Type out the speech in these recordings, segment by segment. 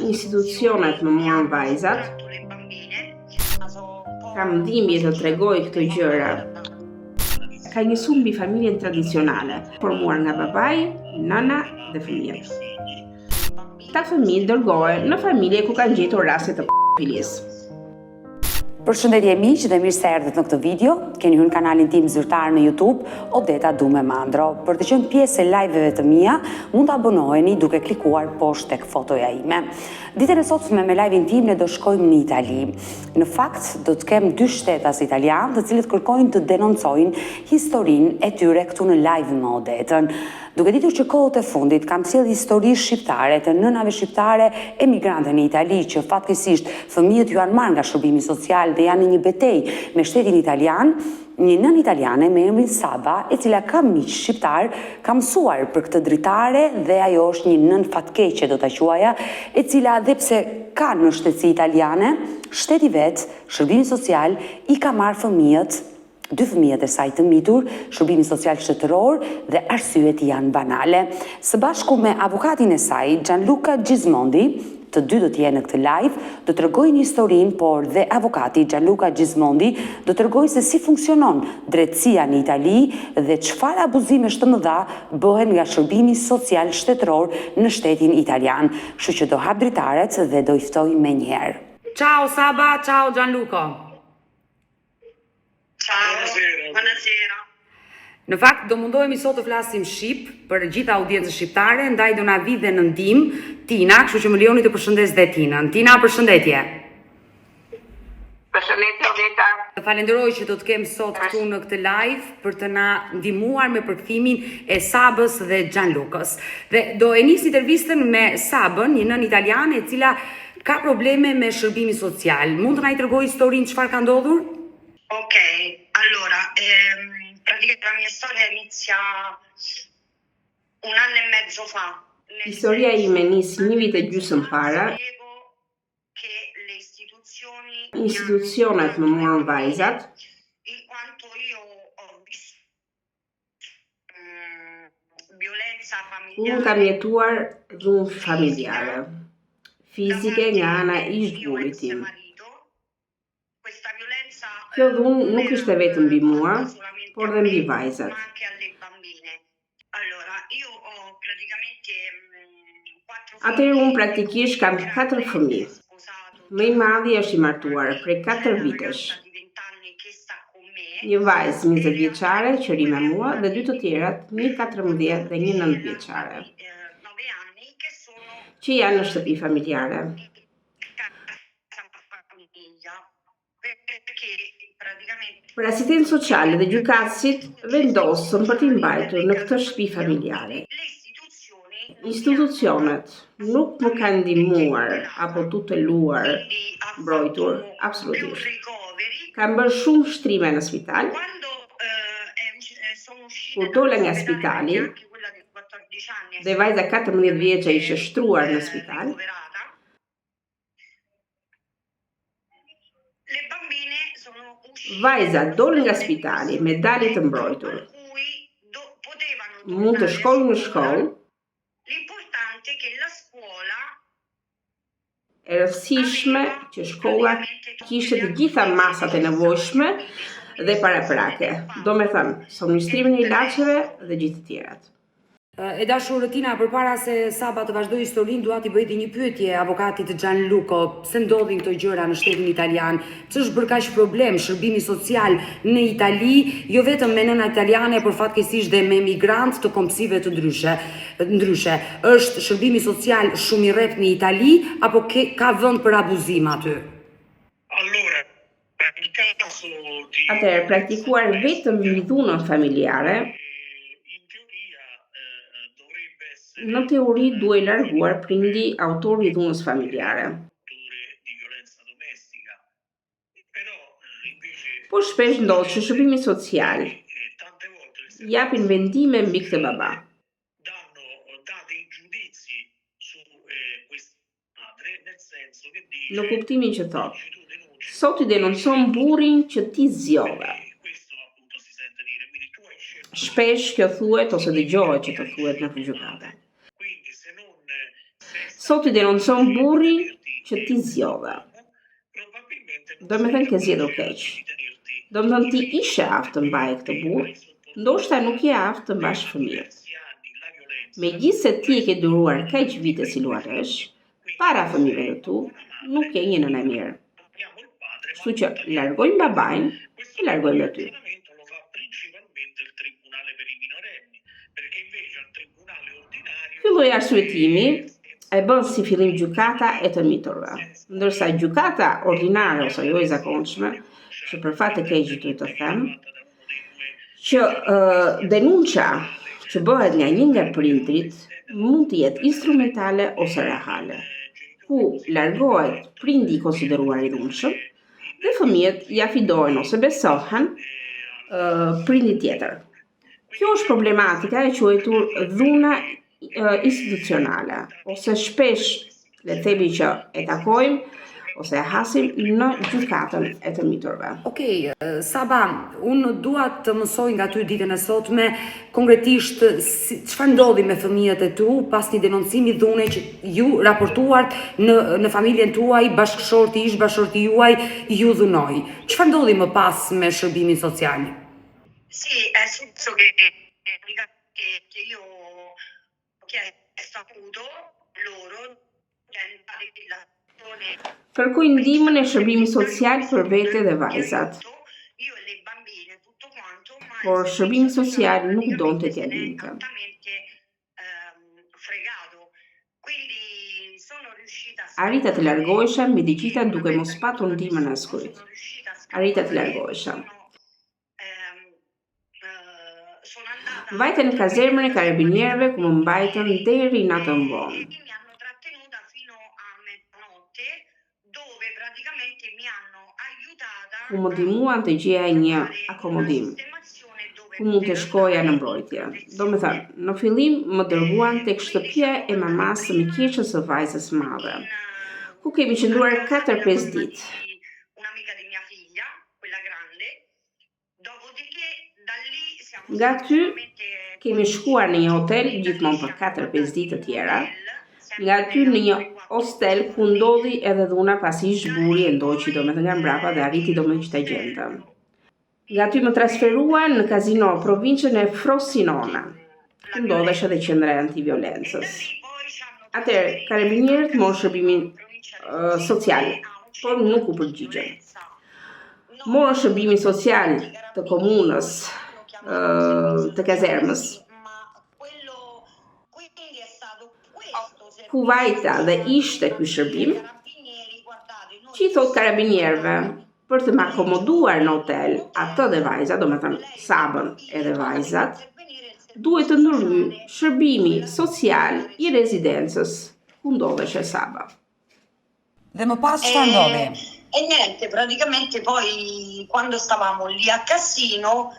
Institucionet më morën vajzat. Kam dhimbje të tregoj këto gjëra. Ka njësuar mbi familjen tradicionale, formuar nga babai, nëna dhe fëmijët. Këta fëmijë dërgohen në familje ku kanë gjetur raste të pedofilisë. Përshëndetje miq dhe mirë se erdhët në këtë video. Keni hyrë në kanalin tim zyrtar në YouTube, Odeta Dume Mandro. Për të qenë pjesë e live-eve të mia, mund të abonoheni duke klikuar poshtë tek fotoja ime. Ditën e sotme me live-in tim ne do shkojmë në Itali. Në fakt, do të kem 2 shtetas italian, të cilët kërkojnë të denoncojnë historinë e tyre këtu në live me Odetën. Duke ditur që kohët e fundit kam sjellë histori shqiptare të nënave shqiptare emigrante në Itali që fatkeqësisht fëmijët ju janë marrë nga shërbimi social dhe janë në një betejë me shtetin italian, një nën italiane me emrin Saba, e cila ka miq shqiptar, ka mësuar për këtë dritare dhe ajo është një nën fatkeqe do ta quaja, e cila edhe pse ka në shtetësi italiane, shteti vet, shërbimi social i ka marrë fëmijët, 2 fëmijët e saj të mitur, shërbimi social shtetëror dhe arsyet janë banale. Së bashku me avokatin e saj, Gianluca Gismondi, të dy do t'jenë në këtë live, do t'rregojnë historinë, por dhe avokati Gianluca Gismondi do t'rregojë se si funksionon drejtësia në Itali dhe çfarë abuzimesh të mëdha bëhen nga shërbimi social shtetëror në shtetin italian. Kështu që do hap dritaret dhe do i ftoj menjëherë. Ciao Saba, ciao Gianluca. Ciao, buonasera. Në fakt, do mundohemi sot të flasim shqip për gjitha audiencën shqiptare, ndaj do na vi dhe në ndihmë Tina, kështu që më lejoni të përshëndes dhe Tinën. Tina, përshëndetje. Përshëndetje Odeta. Falenderoj që do të kem sot këtu në këtë live për të na ndihmuar me përkthimin e Sabës dhe Gianlucës. Dhe do e nis intervistën me Sabën, një nën italiane e cila ka probleme me shërbimin social. Mund të na i tregojë historinë çfarë ka ndodhur? Ok, allora, praticamente la mia storia inizia 1 anno e mezzo fa. Historia ime nisi 1 vit e gjysmë para. Institucionet më morën vajzat. In quanto io ho visto violenza familiare. Unë kam jetuar dhunë familjare, fizike nga ana e ish-djullit tim. Kjo dhunë nuk ishte vetëm mbi mua, por dhe mbi vajzat. Atëherë unë praktikisht kam 4 fëmijë. Më i madhi është i martuar prej 4 vitesh. Një vajzë 20 vjeçare që ri me mua dhe 2 të tjerat, një 14 dhe një 9 vjeçare, që janë në shtëpi familjare. Për asistencë sociale dhe gjykatësit vendosën për t'i mbajtur në këtë shtëpi familjare. Institucionet nuk më kanë ndihmuar apo tuteluar, mbrojtur, absolutisht. Kam bërë shumë shtrime në spital. Kur dola nga spitali, dhe vajza 14 vjeçare ishte shtruar në spital, vajza dol nga spitali me dali të mbrojtur. Mund të shkojnë në shkollë. E rëndësishme që shkolla kishte të gjitha masat e nevojshme dhe paraprake. Do me thënë, suministrimin e ilaçeve dhe gjithë të tjerat. E dashur Tina, përpara se Saba të vazhdoj historinë, dua t'i bëj një pyetje avokatit Gianluca, pse ndodhin këto gjëra në shtetin italian? Pse është bërë kaq problem shërbimi social në Itali, jo vetëm me nëna italiane, por fatkeqësisht dhe me emigrantë të kombësive të ndryshe. Është shërbimi social shumë i rreptë në Itali apo ka vend për abuzim aty? Atëherë, praktikuar vetëm mbi dhunën familjare, në teori duhet larguar prindi autori i dhunës familjare. Po shpesh ndodh që shërbimi social japin vendime mbi këtë baba. Në kuptimin që thotë, sot i denoncon burrin që ti zgjodhe. Shpesh kjo thuhet ose dëgjohet që të thuhet në gjykata. Sot i denoncon burri që ti zgjodhe. Do me thënë ke zgjedhur keq. Do me thënë ti ishe aftë të mbaje këtë burr, ndoshta nuk je aftë të mbash fëmijë. Megjithse ti e ke duruar kaq vite si luaresh, para fëmijëve të tu, nuk je një nënë e mirë. Kështu që largojmë babain e largojmë aty. Ky lloj arsyetimi e bën si fillim gjykata e të miturve, ndërsa gjykata ordinare ose jo e zakonshme, që për fat të keq duhet të them, që denunça që bëhet nga një nga prindrit mund të jetë instrumentale ose reale, ku largohet prindi i konsideruar i dhunshëm dhe fëmijët ja fidojnë ose besohen prindit tjetër. Kjo është problematika e quajtur dhuna institucionale, ose shpesh le të themi që e takojmë ose e hasim në gjykatën e të miturve. Okej, Saba, unë dua të mësoj nga ty ditën e sotme konkretisht çfarë ndodhi me fëmijët e tu pas një denoncimi dhune që ju raportuar në familjen tuaj, bashkëshorti ish, bashkëshorti juaj ju dhunoi. Çfarë ndodhi më pas me shërbimin social? Sì, è successo che io ho chiesto appunto loro Kërkoj ndihmën e shërbimit social për vete dhe vajzat. Por shërbimi social nuk donte t'ia dinte. Arrita të largohesha mbi të gjitha duke mos patur ndihmën e askujt. Arrita të largohesha. Vajte në kazermën e karabinierëve ku më mbajtën deri natën vonë. Ku më ndihmuan të gjeja një akomodim, ku mund të shkoja në mbrojtje. Do me thënë, në fillim më dërguan tek shtëpia e mamas së mëkjeqës së vajzës madhe, ku kemi qëndruar 4-5 ditë. Nga ty kemi shkuar në një hotel gjithmonë për 4-5 ditë të tjera, nga ty në një hostel ku ndodhi edhe dhuna pasi ish burri e ndoqi domethënë nga mbrapa dhe arriti domethënë që ta gjente. Nga ty më transferuan në kazino provincën e Frosinone, ku ndodhesh edhe qendra e antiviolencës. Atëherë, karabinierët morën shërbimin social, por nuk u përgjigjën. Morën shërbimin social të komunës, të kazermës, ku vajta dhe ishte ky shërbim, që i thot karabinierëve për të më akomoduar në hotel atë dhe vajzat, domethënë Sabën edhe vajzat, duhet të ndërhyj shërbimi social i rezidencës ku ndodhesh Saba. Dhe më pas çfarë ndodhi? E niente, praticamente poi quando stavamo lì a casino,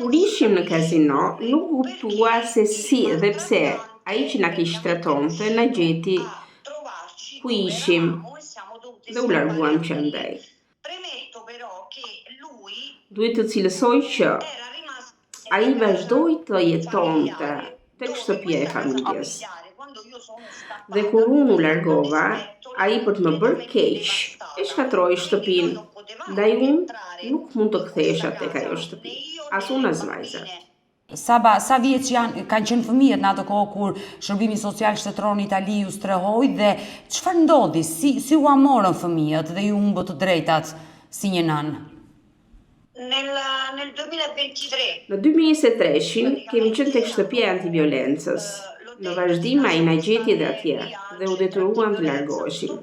kur ishim në kazino, nuk kuptua se si dhe pse ai që na kishte trajtonte na gjeti ku ishim dhe u larguam që ndaj. Duhet të cilësoj që ai vazhdoi të jetonte tek shtëpia e familjes. Dhe kur unë u largova, ai për të më bërë keq, e shkatroi shtëpinë. Ndaj unë nuk mund të kthehesha tek ajo shtëpi, as unë as vajzat. Saba, sa vjeç kanë qenë fëmijët në atë kohë kur shërbimi social shtetëror në Itali ju strehoi dhe çfarë ndodhi? Si u morën fëmijët dhe ju humbët të drejtat si një nën? Nel 2023. Në 2023 kemi qenë tek shtëpia e antiviolencës. Në vazhdim ai na gjeti edhe atje dhe u detyruam të largoheshim.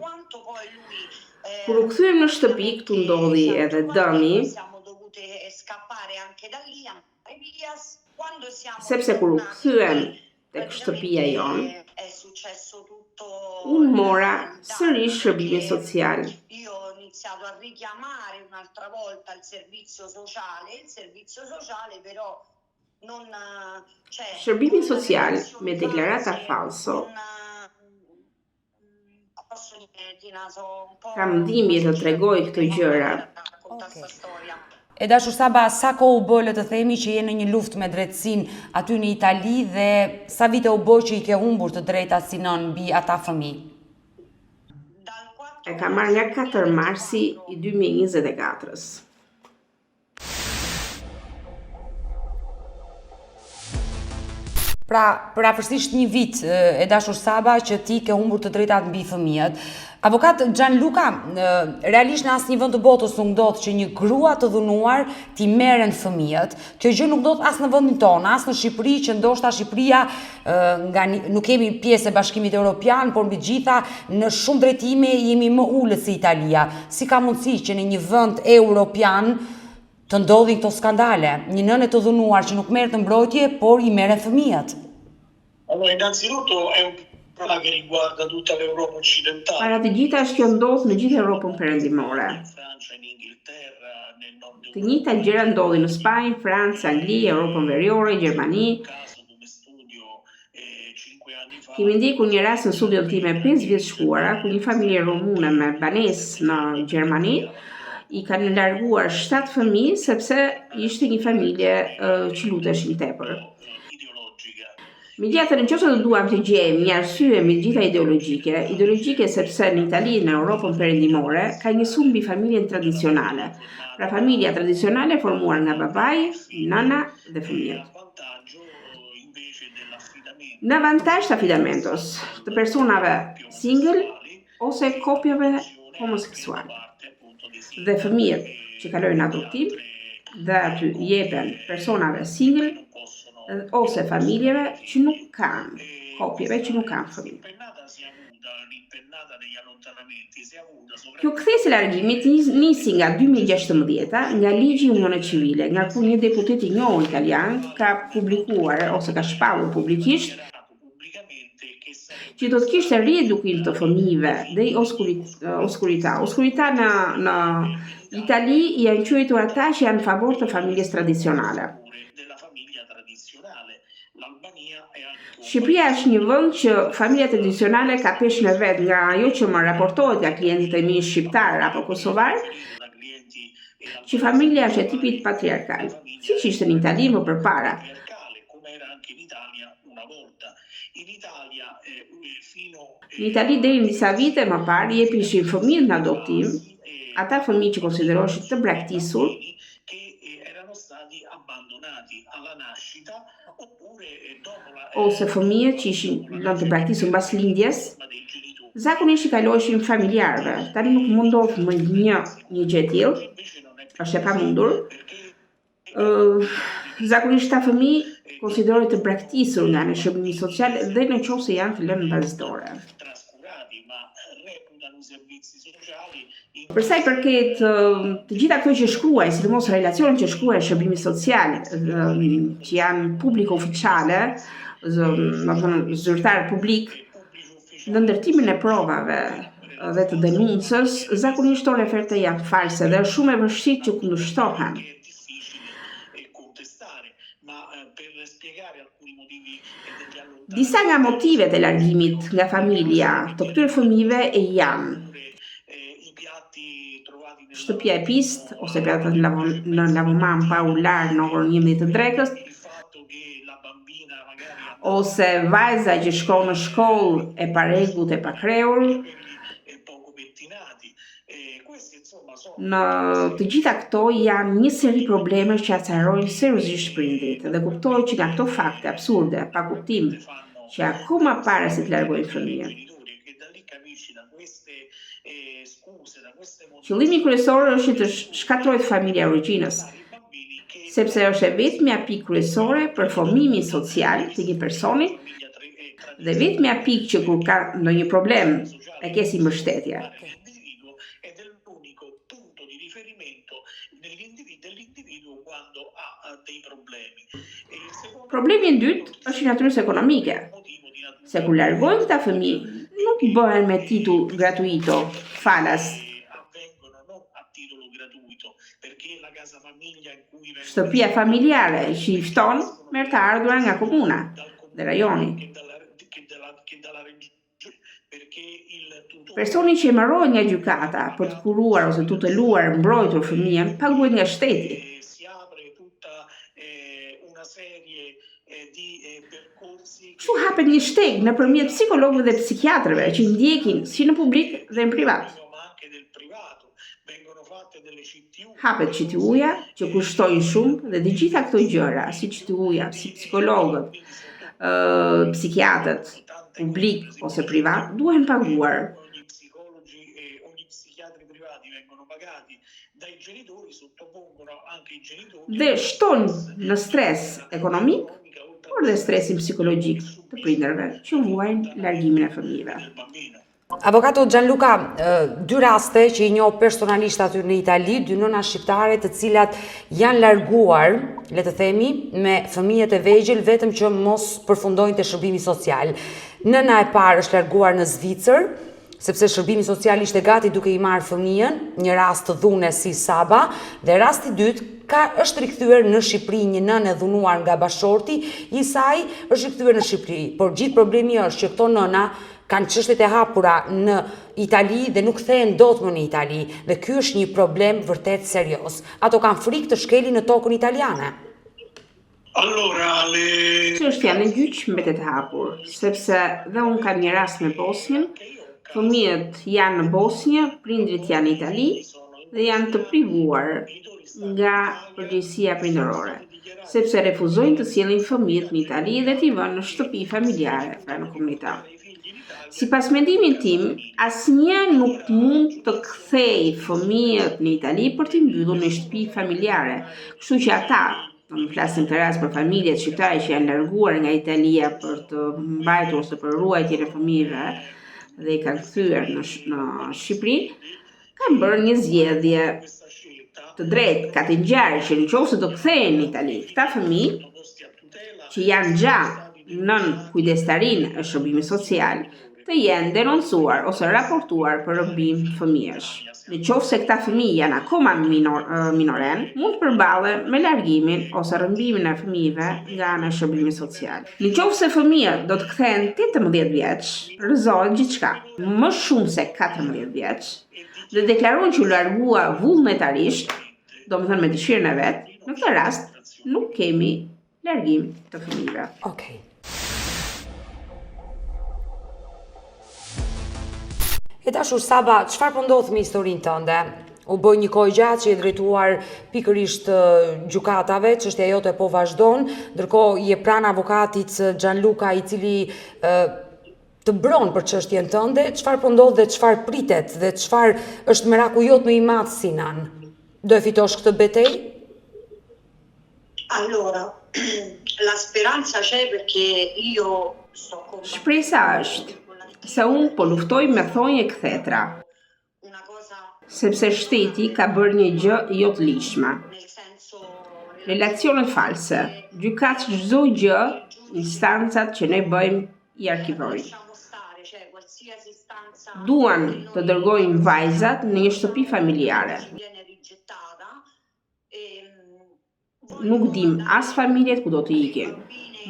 Kur u kthyem në shtëpi, këtu ndodhi edhe dëmi, sepse kur u kthyem tek shtëpia jon, unë mora sërish shërbimin social. Ho iniziato a richiamare un'altra volta il servizio sociale però non shërbimi social me deklarata falso. Kam dhimbje të tregoj këto gjëra. E dashur Saba, sa kohë u bë le të themi që je në një luftë me drejtësinë aty në Itali dhe sa vite u bë që i ke humbur të drejtat si nën mbi ata fëmijë? E ka marrë nga 4 marsi i 2024-s. Pra, për afërsisht një vit, e dashur Saba, që ti ke humbur të drejtat mbi fëmijët. Avokat Gianluca, realisht në asnjë vend të botës nuk ndodh që një grua të dhunuar t'i merren fëmijët. Kjo gjë nuk ndodh as në vendin tonë, as në Shqipëri, që ndoshta Shqipëria nuk kemi pjesë e Bashkimit Evropian, por mbi gjitha në shumë drejtime jemi më ulët se Italia. Si ka mundësi që në një vend europian të ndodhin këto skandale, një nënë të dhunuar që nuk merret në mbrojtje, por i merren fëmijët? Allora, innanzitutto è un problema che riguarda tutta l'Europa occidentale. Para të gjitha është kjo ndodh në gjithë Europën perëndimore. Francia, in Inghilterra, nel nord Të njëjta gjëra ndodhin në Spanjë, Francë, Angli, Europën Veriore, Gjermani. Kemi ndjekur një rast në studion time 5 vjet shkuara, ku një familje rumune me banesë në Gjermani i kanë larguar 7 fëmijë sepse ishte një familje që luteshin tepër. Megjithatë, nëse do duam të gjejmë një arsye me gjitha ideologjike sepse në Itali, në Europën perëndimore, ka njësuar mbi familjen tradicionale. Pra familja tradicionale formuar nga babai, nana dhe fëmijët. Në avantazh të afidamentos të personave single ose kopjave homoseksuale. Dhe fëmijët që kalojnë adoptim dhe aty jepen personave single ose familjeve që nuk kanë, kopjeve që nuk kanë fëmijë. Kjo kthesë e largimit nisi nga 2016 nga ligji i Unionit Civile, nga ku një deputet i njohur italian ka publikuar ose ka shpallur publikisht që do të kishte riedukim të fëmijëve dhe oskurità. Oskurità në Itali janë quajtur ata që janë në favor të familjes tradicionale. Shqipëria është një vend që familja tradicionale ka peshë në vet, nga ajo që më raportohet nga klientët e mi shqiptar apo kosovar, që familja është e tipit patriarkal, siç ishte në Itali më përpara. Në Itali deri në disa vite më parë jepishin fëmijët në adoptim, ata fëmijë që konsideroheshin të braktisur, ose fëmijët që ishin të braktisur mbas lindjes, zakonisht i kaloheshin familjarëve. Tani nuk mundohet më një gjë e tillë, është e pamundur. Zakonisht ta fëmijë konsiderohet të braktisur nga në shërbimi social dhe nëse janë të lënë në bazë dore. Për sa i përket të gjitha këto që shkruajnë, sidomos relacionet që shkruajnë shërbimi social, që janë publiko oficiale, zyrtar publik, në ndërtimin e provave dhe të denuncës, zakonisht këto referte janë false dhe është shumë e vështirë që kundërshtohen. Disa nga motivet e largimit nga familja të këtyre fëmijëve janë shtëpia e pist ose pjatat në lavomam pa ular në orën 11 të drekës, ose vajza që shkon në shkollë e paregut e pakrehur. Në të gjitha këto janë një seri probleme që acarojnë seriozisht prindrit dhe kuptohet që nga këto fakte absurde, pa kuptim, që akoma para se të largojnë fëmijën. Qëllimi kryesor është të shkatërrohet familja e origjinës, sepse është e vetmja pikë kryesore për formimin social të një personi dhe vetmja pikë që kur ka ndonjë problem e ke si mbështetje. Problemi i dytë është i natyrës ekonomike, se kur largojnë këta fëmijë nuk bëhen me titull gratuito, falas. Shtëpia familjare që i fton merr të ardhurat nga komuna dhe rajoni. Personi që emarohet nga gjykata për të kuruar ose tuteluar mbrojtur fëmijën paguhet nga shteti. Kështu hapet një shteg nëpërmjet psikologëve dhe psikiatrëve që ndjekin si në publik dhe në privat. Hapet QTU-ja që kushtojnë shumë dhe të gjitha këto gjëra, si QTU-ja, si psikologët, psikiatrët, publik ose privat, duhen paguar. Dhe shton në stres ekonomik, por dhe stresin psikologjik të prindërve që vuajnë largimin e fëmijëve. Avokato Gianluca, dy raste që i njoh personalisht aty në Itali, dy nëna shqiptare të cilat janë larguar, le të themi, me fëmijët e vegjël vetëm që mos përfundojnë te shërbimi social. Nëna e parë është larguar në Zvicër, sepse shërbimi social ishte gati duke i marrë fëmijën, një rast të dhunes si Saba, dhe rasti i dytë është rikthyer në Shqipëri, një nënë e dhunuar nga bashorti i saj është rikthyer në Shqipëri. Por gjithë problemi është që këto nëna kanë çështjet e hapura në Itali dhe nuk kthehen dot më në Itali, dhe ky është një problem vërtet serioz. Ato kanë frikë të shkelin në tokën italiane. Çështja në gjyq mbetet e hapur, sepse dhe unë kam një rast me Bosnjën, fëmijët janë në Bosnjë, prindrit janë në Itali dhe janë të privuar nga përgjegjësia prindërore, sepse refuzojnë të sjellin fëmijët në Itali dhe t'i vënë në shtëpi familjare, pra në komunitet. Sipas mendimin tim, asnjë nuk mund të kthejë fëmijët në Itali për t'i mbyllur në shtëpi familjare, kështu që ata, më flasim të rast për familjet shqiptare që janë larguar nga Italia për të mbajtur ose për ruajtjen e fëmijëve dhe i kanë kthyer në Shqipëri, kanë bërë një zgjedhje të drejtë, kategorike, që nëse do kthehen në Itali, këta fëmijë që janë gjatë nën kujdestarinë e shërbimit social, të jenë denoncuar ose raportuar për robim fëmijësh. Nëse këta fëmijë janë akoma minoren, mund të përballen me largimin ose rrëmbimin e fëmijëve nga ana e shërbimit social. Nëse fëmijët do të kthehen 18 vjeç, rrezohet gjithçka. Më shumë se 14 vjeç, dhe deklaron që u largua vullnetarisht, domethënë me dëshirën e vet, në këtë rast nuk kemi largim të fëmijëve. Okej. E dashur Saba, çfarë po ndodh me historinë tënde? U bë një kohë gjatë që je drejtuar pikërisht gjykatave, çështja jote po vazhdon, ndërkohë je pranë avokatit Gianluca i cili të mbron për çështjen tënde. Çfarë po ndodh dhe çfarë pritet dhe çfarë është meraku jot më i madh si nan? Do e fitosh këtë betejë? Allora, la speranza c'è perché io sto combattendo. Shpresa është se unë po luftoj me thonje kthetra, sepse shteti ka bërë një gjë jo të lishme. Relacionet false, gjykat çdo gjë, instancat që ne bëjmë i arkivojnë. Duan të dërgojnë vajzat në një shtëpi familjare. Nuk dim as familjet ku do të ikin.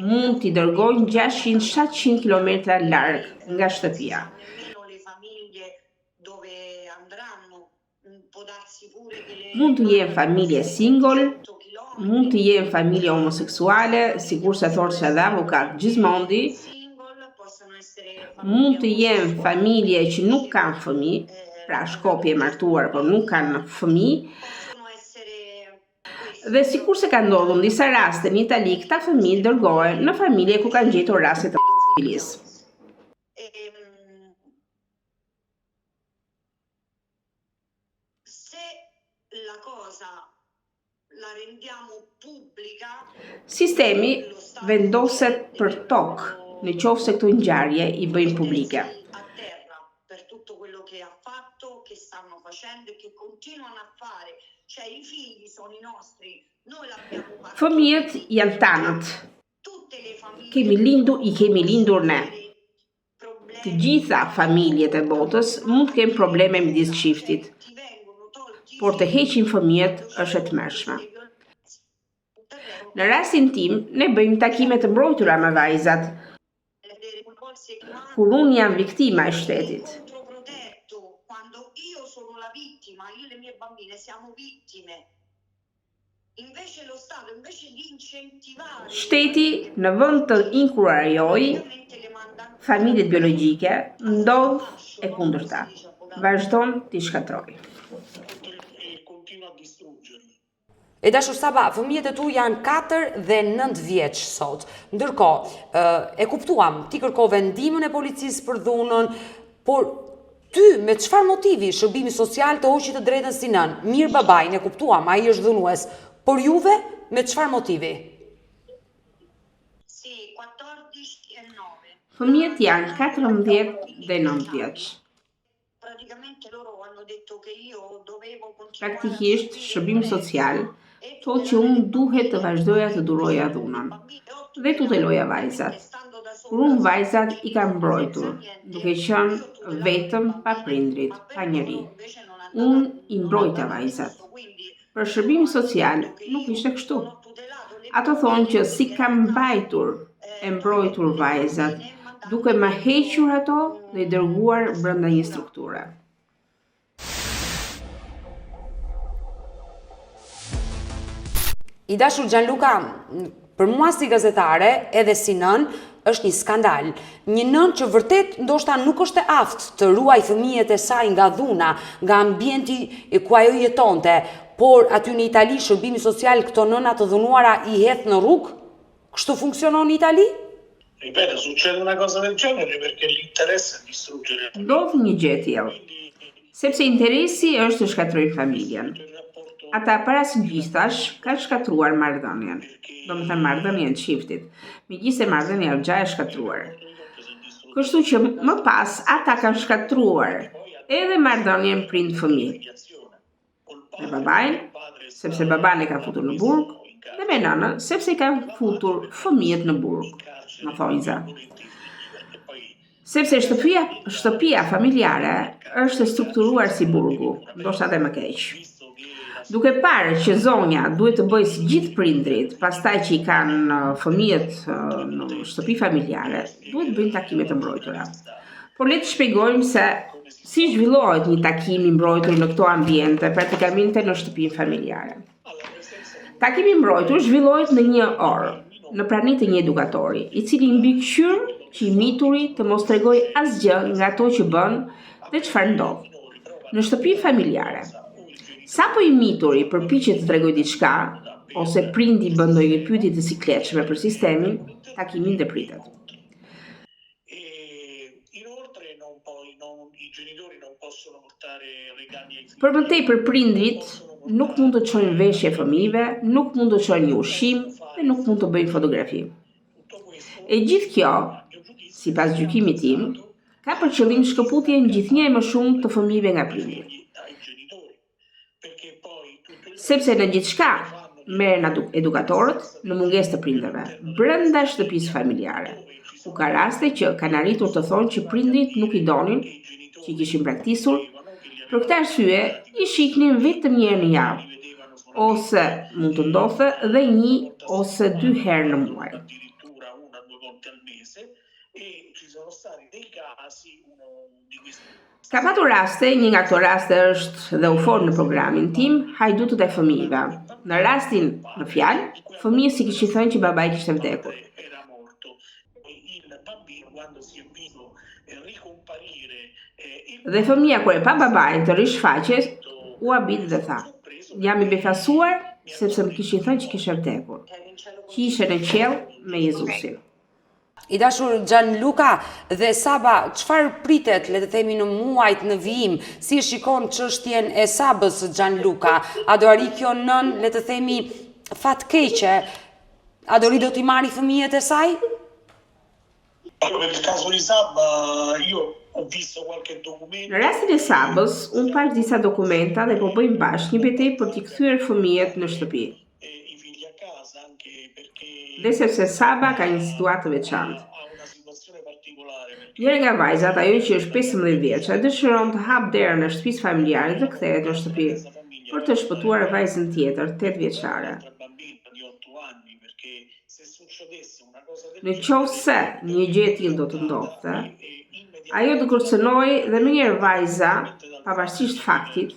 Mund t'i dërgojnë 600-700 kilometra larg nga shtëpia. Mund të jenë familje single, mund të jenë familje homoseksuale, sikur se thotë edhe avokat Gismondi, mund të jenë familje që nuk kanë fëmijë, pra shkopje martuar por nuk kanë fëmijë. Dhe sikur se ka ndodhur në disa raste në Itali, këta fëmijë dërgohen në familje ku kanë gjetur raste të pedofilisë. Sistemi vendoset për tokë nëse këto ngjarje i bëjnë publike. Fëmijët janë tanët. I kemi lindur ne. Të gjitha familjet e botës mund të kenë probleme midis çiftit, por të heqin fëmijët është e tmerrshme. Në rastin tim, ne bëjmë takime të mbrojtura me vajzat. Kur unë jam viktima e shtetit. Quando io sono la vittima, io e le mie bambine siamo vittime. Invece lo Stato, invece di incentivare Shteti në vend të inkurajoj familjet biologjike, ndodh e kundërta. Vazhdon t'i shkatrojë. Continua a distruggerli. E dashur Saba, fëmijët e tu janë 4 dhe 9 vjeç sot. Ndërkohë, e kuptuam, ti kërkove ndihmën e policisë për dhunën, por ty me çfarë motivi shërbimi social të hoqi të drejtën si nën? Mirë babajin e kuptuam, ai është dhunues, por juve me çfarë motivi? Sì, 14 e 9. Fëmijët janë 14 dhe 9 vjeç. Praticamente loro hanno detto che io dovevo continuare. Praktikisht, shërbimi social thotë që unë duhet të vazhdoja të duroja dhunën dhe tuteloja vajzat. Kur unë vajzat i kam mbrojtur, duke qenë vetëm pa prindrit, pa njeri. Unë i mbrojta vajzat. Për shërbimi social nuk ishte kështu. Ato thonë që si kam mbajtur e mbrojtur vajzat, duke ma hequr ato dhe i dërguar brenda një strukture. I dashur Gianluca, për mua si gazetare, edhe si nën, është një skandal. Një nën që vërtet ndoshta nuk është e aftë të ruaj fëmijët e saj nga dhuna, nga ambienti ku ajo jetonte, por aty në Itali shërbimi social këto nëna të dhunuara i hedh në rrugë? Kështu funksionon në Itali? Ripeto, succede una cosa del genere perché l'interesse è distruggere. Ndodh një gjë e tillë, sepse interesi është të shkatrojnë familjen. Ata para së gjithash kanë shkatruar marrëdhënien, domethënë marrëdhënien e çiftit, megjithëse marrëdhënia është gjë e shkatruar. Kështu që më pas ata kanë shkatruar edhe marrëdhënien prind-fëmijë. Me babain, sepse baban e ka futur në burg, dhe me nënën, sepse i kanë futur fëmijët në burg, në thonjza. Sepse shtëpia familjare është strukturuar si burgu, ndoshta edhe më keq. Duke parë që zonja duhet të bëjë si gjithë prindrit, pastaj që i kanë fëmijët në shtëpi familjare, duhet bëjnë takime të mbrojtura. Por le të shpjegojmë se si zhvillohet një takim i mbrojtur në këto ambiente, pratikamente në shtëpinë familjare. Takimi i mbrojtur zhvillohet në 1 orë, në praninë të një edukatori, i cili mbikëqyr që i mituri të mos tregojë asgjë nga ato që bën dhe çfarë ndodh. Në shtëpinë familjare, sapo i mituri përpiqet të tregojë diçka, ose prindi bën ndonjë pyetje të sikletshme për sistemin, takimi ndepritet. Për më tepër prindrit nuk mund të çojnë veshje fëmijëve, nuk mund të çojnë një ushqim dhe nuk mund të bëjnë fotografi. E gjithë kjo, sipas gjykimit tim, ka për qëllim shkëputjen gjithnjë e më shumë të fëmijëve nga prindrit. Sepse në gjithçka merren edukatorët në mungesë të prindërve, brenda shtëpisë familjare, ku ka raste që kanë arritur të thonë që prindrit nuk i donin, që i kishin braktisur, për këtë arsye i shiknin vetëm një herë në javë, ose mund të ndodhte dhe 1 ose 2 herë në muaj. Ka patur raste, një nga këto raste është dhe u fol në programin tim, hajdutët e fëmijëve. Në rastin në fjalë, fëmijës i kishin thënë që babai kishte vdekur. Dhe fëmija kur e pa babain të rishfaqes, u habit dhe tha: "Jam i befasuar sepse më kishin thënë që kishte vdekur, që ishe në qiell me Jezusin." I dashur Gianluca dhe Saba, çfarë pritet, le të themi, në muajt në vijim? Si e shikon çështjen e Sabës Gianluca? A do arri kjo nën, le të themi, fatkeqe? A do t'i marri fëmijët e saj? Per il caso di Saba, io ho visto qualche documento. Në rastin e Sabës, unë pash disa dokumenta dhe po bëjmë bashkë një betejë për t'i kthyer fëmijët në shtëpi. Dhe sepse Saba ka një situatë të veçantë. Njëra nga vajzat, ajo që është 15 vjeçare, dëshiron të hap derën e shtëpisë familjare dhe kthehet në shtëpi për të shpëtuar vajzën tjetër, 8 vjeçare. Në qoftë se një gjë e tillë do të ndodhte, ajo do kërcënoi dhe menjëherë vajza, pavarësisht faktit,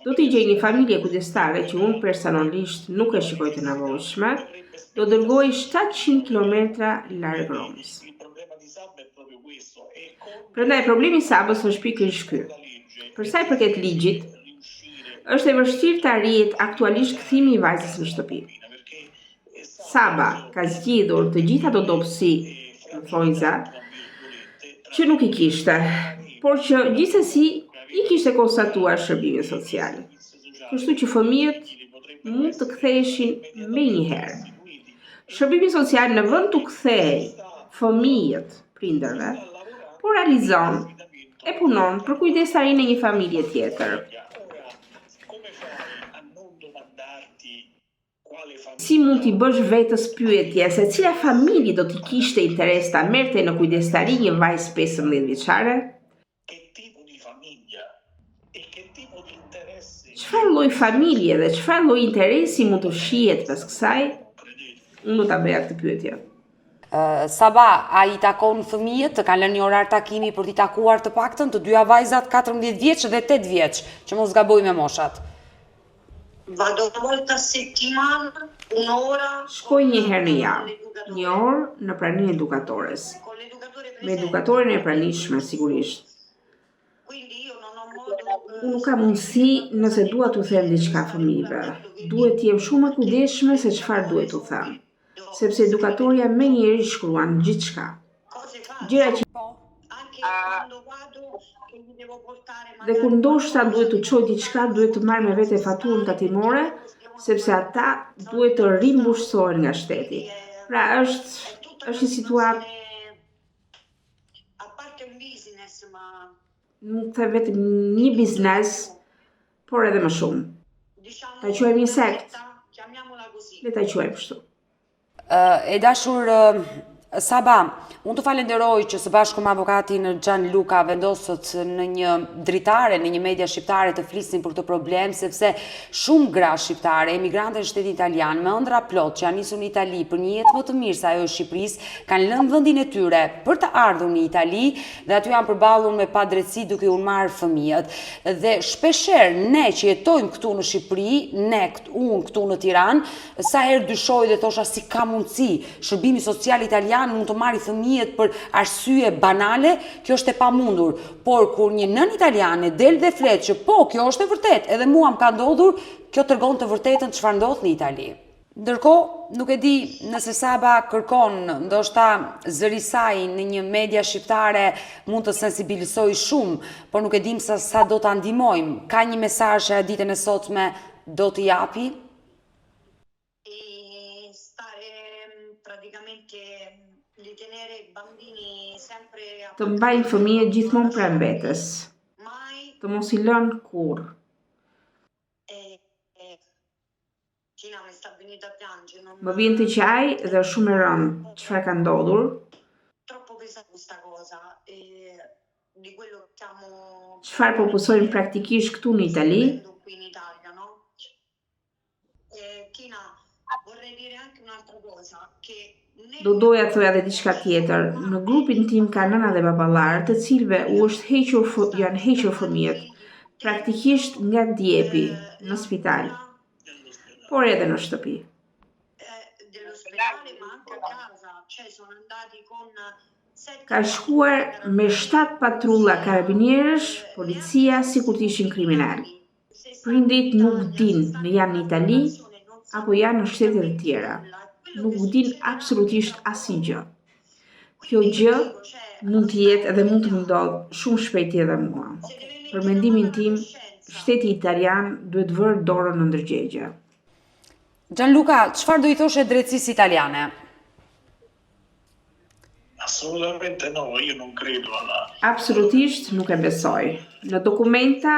do t'i gjej një familje kujdestare që unë personalisht nuk e shikoj të nevojshme, do dërgoj 700 kilometra larg Romës. Prandaj problemi i Sabës është pikërisht ky. Për sa i përket ligjit, është e vështirë të arrihet aktualisht kthimi i vajzës në shtëpi. Saba ka zgjidhur të gjitha ato dobësi, thonjza, që nuk i kishte, por që gjithsesi i kishte konstatuar shërbimi social. Kështu që fëmijët mund të ktheheshin menjëherë. Shërbimi social në vend të kthej fëmijët prindërve, po realizon e punon për kujdestarinë e një familje tjetër. Si mund t'i bësh vetës pyetje se cila familje do t'i kishte interes ta merrte në kujdestari një vajzë 15 vjeçare? Çfarë lloj familje dhe çfarë lloj interesi mund të shihet pas kësaj? Unë do ta bëja këtë pyetje. Saba, a i takon fëmijët, të kanë lënë një orar takimi për t'i takuar të paktën të dyja vajzat 14 vjeç dhe 8 vjeç, që mos gaboj me moshat? Vado una volta a settimana, un'ora. Shkoj një herë në javë, një orë në praninë e edukatores. Me edukatoren e pranishme, sigurisht. Unë nuk kam mundësi nëse dua t'u them diçka fëmijëve. Duhet të jem shumë e kujdesshme se çfarë duhet t'u them, sepse edukatorja menjëherë shkruan gjithçka. Gjëra që dhe kur ndoshta duhet të çoj diçka, duhet të marr me vete faturën tatimore, sepse ata duhet të rimbushësohen nga shteti. Pra është një situatë, nuk të vetëm një biznes, por edhe më shumë. Ta quajmë një sekt, le ta quajmë kështu. E dashur Saba, unë të falenderoj që së bashku me avokatin Gianluca vendosët në një dritare, në një media shqiptare të flisnin për këtë problem, sepse shumë gra shqiptare, emigrante në shtetin italian, me ëndra plot që janë nisur në Itali për një jetë më të mirë se ajo e Shqipërisë, kanë lënë vendin e tyre për të ardhur në Itali dhe aty janë përballur me padrejtësi duke u marrë fëmijët. Dhe shpeshherë ne që jetojmë këtu në Shqipëri, unë këtu në Tiranë, sa herë dyshoj dhe thosha si ka mundësi shërbimi social italian mund të marrë fëmijët për arsye banale, kjo është e pamundur. Por kur një nën italiane del dhe flet që po, kjo është e vërtet, edhe mua më ka ndodhur, kjo tregon të vërtetën çfarë ndodh në Itali. Ndërkohë, nuk e di nëse Saba kërkon, ndoshta zëri i saj në një media shqiptare mund të sensibilizojë shumë, por nuk e dim sa do ta ndihmojmë. Ka një mesazh që ditën e sotme do t'i japi? Të mbajnë fëmijët gjithmonë pranë vetes, të mos i lënë kurrë. Më vjen të qaj dhe është shumë e rëndë çfarë ka ndodhur. Çfarë po pësojmë praktikisht këtu në Itali. Do doja të thoja edhe diçka tjetër. Në grupin tim ka nëna dhe baballar, të cilëve janë hequr fëmijët, praktikisht nga djepi në spital, por edhe në shtëpi. Ka shkuar me 7 patrulla karabinierësh, policia, sikur të ishin kriminal. Prindrit nuk din në janë në Itali apo janë në shtete të tjera. Nuk din absolutisht asnjë gjë. Kjo gjë mund të jetë edhe mund të më ndodhë shumë shpejt edhe mua. Për mendimin tim, shteti italian duhet vërë dorën në ndërgjegje. Gianluca, çfarë do i thoshe drejtësisë italiane? Assolutamente no, io non credo alla... Absolutisht nuk e besoj. Në dokumenta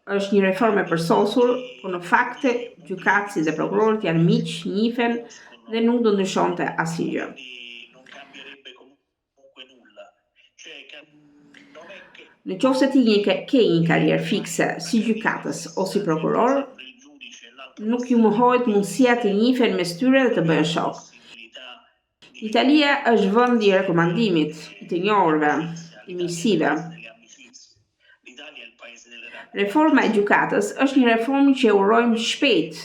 është një reforme përsosur, por në fakte gjykatësi dhe prokurorët janë miq, njihen dhe nuk do ndryshonte asnjë gjë. Në qoftë se ti ke një karrierë fikse si gjykatës ose si prokuror, nuk ju mohohet mundësia të njihen mes tyre dhe të bëhen shok. Italia është vend i rekomandimit, i të njohurve, i mirësive. Reforma e gjykatës është një reformë që e urojmë shpejt.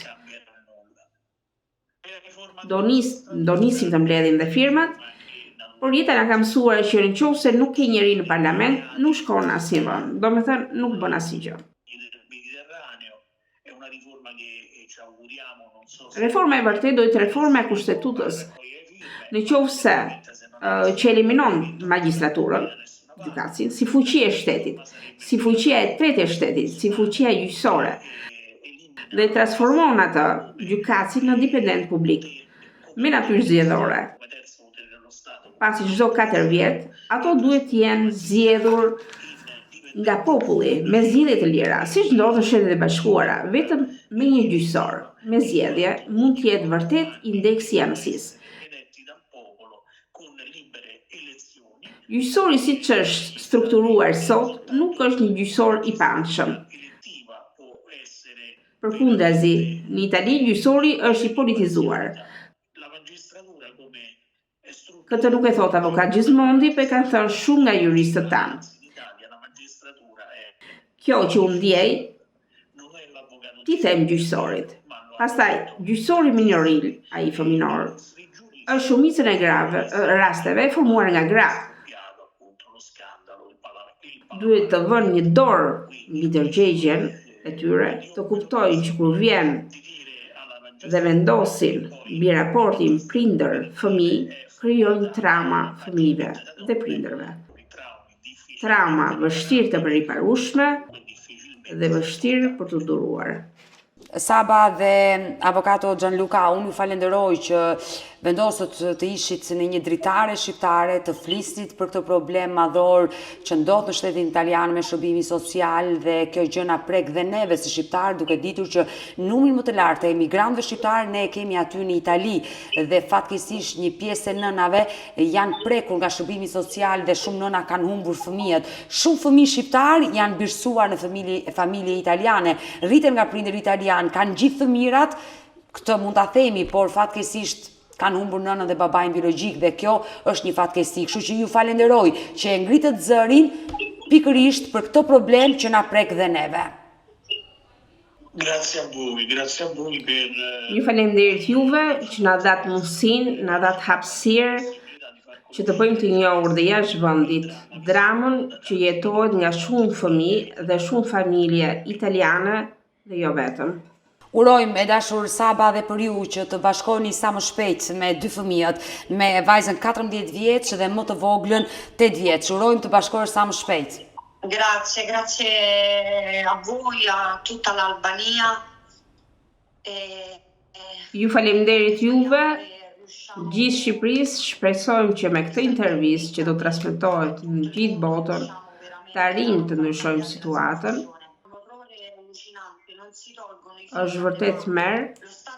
Do nisim të mbledhim dhe firmat, por jeta na ka mësuar që nëse nuk ke njeri në parlament, nuk shkon asnjë vend. Domethënë nuk bën asgjë. Reforma e vërtet do të reforma e kushtetutës. Në qoftë se që eliminon magjistraturën, gjykatësin, si fuqi e shtetit, si fuqia e tretë e shtetit, si fuqia gjyqësore, dhe transformon atë gjykatësin në dipendent publik, me natyrë zgjedhore. Pasi çdo 4 vjet, ato duhet të jenë zgjedhur nga populli, me zgjedhje të lira, siç ndodh në Shtetet e Bashkuara, vetëm me një gjyqësor, me zgjedhje, mund të jetë vërtet indeksi i anësisë. Gjyqësori siç është strukturuar sot nuk është një gjyqësor i pamshëm. Përkundazi, në Itali gjyqësori është i politizuar. Këtë nuk e thot avokat Gismondi, por e kanë thënë shumë nga juristët tanë. Kjo që unë ndjej, ti them gjyqësorit. Pastaj, gjyqësori minoril, ai fëminor, është shumicën e rasteve formuar nga gra. Duhet të vënë një dorë mbi tërgjegjen e tyre, të kuptojnë që kur vjen dhe vendosin mbi raportin prindër-fëmijë, krijojnë trauma fëmijëve dhe prindërve. Trauma vështirë të përriparueshme dhe vështirë për të duruar. Saba dhe avokato Gianluca, unë ju falenderoj që vendosët të ishit në një dritare shqiptare, të flisnit për këtë problem madhor që ndodh në shtetin italian me shërbimi social, dhe kjo gjë na prek dhe neve si shqiptar, duke ditur që numrin më të lartë të emigrantëve shqiptar ne kemi aty në Itali, dhe fatkeqësisht një pjesë e nënave janë prekur nga shërbimi social dhe shumë nëna kanë humbur fëmijët. Shumë fëmijë shqiptar janë birsuar në familje italiane, rriten nga prindër italian, kanë gjithë të mirat, këtë mund ta themi, por fatkeqësisht kanë humbur nënën dhe babain biologjik, dhe kjo është një fatkeqësi. Kështu që ju falenderoj që e ngritët zërin pikërisht për këtë problem që na prek dhe neve. Grazie a voi per... Ju falenderit juve që na dat mundësinë, na dat hapësirë që të bëjmë të njohur dhe jashtë vendit dramën që jetohet nga shumë fëmijë dhe shumë familje italiane dhe jo vetëm. Urojmë e dashur Saba dhe për ju që të bashkoheni sa më shpejt me 2 fëmijët, me vajzën 14 vjeç dhe më të voglën 8 vjeç. Urojmë të bashkohesh sa më shpejt. Grazie a voi, a tutta l'Albania. Ju faleminderit juve, gjithë Shqipërisë, shpresojmë që me këtë intervistë që do transmetohet në gjithë botën, të arrijmë të ndryshojmë situatën. Është vërtet merr,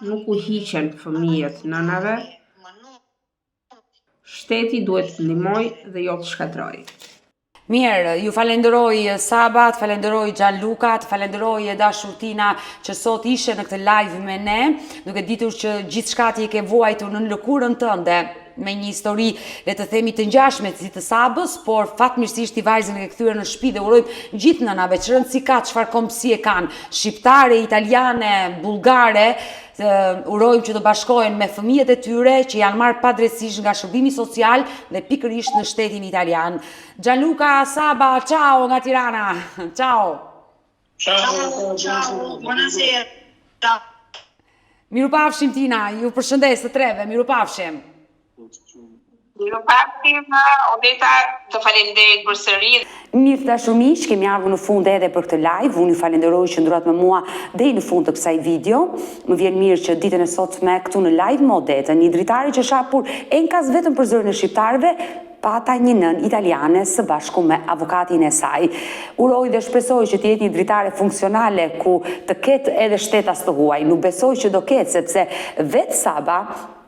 nuk u hiqen fëmijët nënave. Shteti duhet të ndihmojë dhe jo të shkatërrojë. Mirë, ju falenderoj Saba, të falenderoj Gianluca, të falenderoj e dashur Tina që sot ishe në këtë live me ne, duke ditur që gjithçka ti ke vuajtur në lëkurën tënde, me një histori, le të themi, të ngjashme si të Sabës, por fatmirësisht i vajzën e ke kthyer në shtëpi, dhe urojmë gjithë nënave që rëndësi ka, çfarë kombësie kanë, shqiptare, italiane, bullgare, urojmë që të bashkohen me fëmijët e tyre që janë marrë padrejtisht nga shërbimi social dhe pikërisht në shtetin italian. Gianluca, Saba, ciao nga Tirana. Ciao. Ciao, buonasera. Mirupafshim Tina, ju përshëndes të treve, mirupafshim. Odeta, të falenderit për sëri. Mirë të dashur miq, kemi ardhur në fund edhe për këtë live. Unë ju falenderoj që ndruat me mua deri në fund të kësaj video. Më vjen mirë që ditën e sotme këtu në live me Odetën, një dritare që shapur enkas vetëm për zërin e shqiptarëve, pata një nën italiane së bashku me avokatin e saj. Uroj dhe shpresoj që të jetë një dritare funksionale ku të ketë edhe shtetas të huaj. Nuk besoj që do ketë, sepse vetë Saba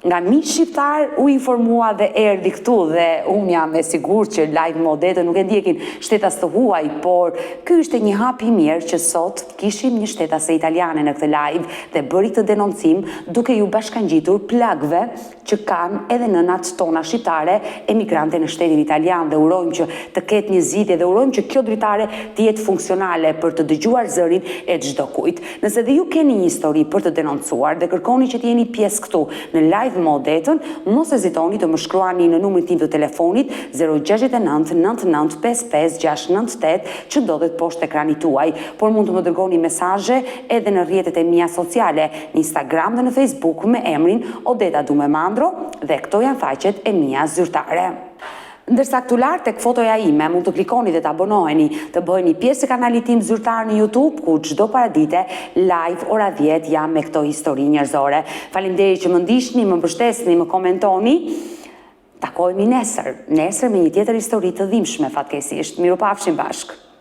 nga miq shqiptar u informua dhe erdhi këtu dhe unë jam e sigurt që live modetet nuk e ndjekin shtetas të huaj, por ky ishte një hap i mirë që sot kishim një shtetase italiane në këtë live dhe bëri këtë denoncim duke ju bashkangjitur plagëve që kanë edhe nënat tona shqiptare emigrante në shtetin italian dhe urojmë që të ketë një zgjidhje dhe urojmë që kjo dritare të jetë funksionale për të dëgjuar zërin e çdo kujt. Nëse dhe ju keni një histori për të denoncuar dhe kërkoni që të jeni pjesë këtu në live modetën, mos hezitoni të më shkruani në numrin tim të telefonit 069 99 55 698 që ndodhet poshtë ekranit tuaj, por mund të më dërgoni mesazhe edhe në rrjetet e mia sociale, në Instagram dhe në Facebook me emrin Odeta Dumemandro dhe këto janë faqet e mia zyrtare. Ndërsa këtu lart tek fotoja ime mund të klikoni dhe të abonoheni, të bëheni pjesë e kanalit tim zyrtar në YouTube, ku çdo paradite live ora 10 jam me këto histori njerëzore. Faleminderit që më ndiqni, më mbështesni, më komentoni. Takohemi nesër me një tjetër histori të dhimbshme fatkeqësisht. Mirupafshim bashkë.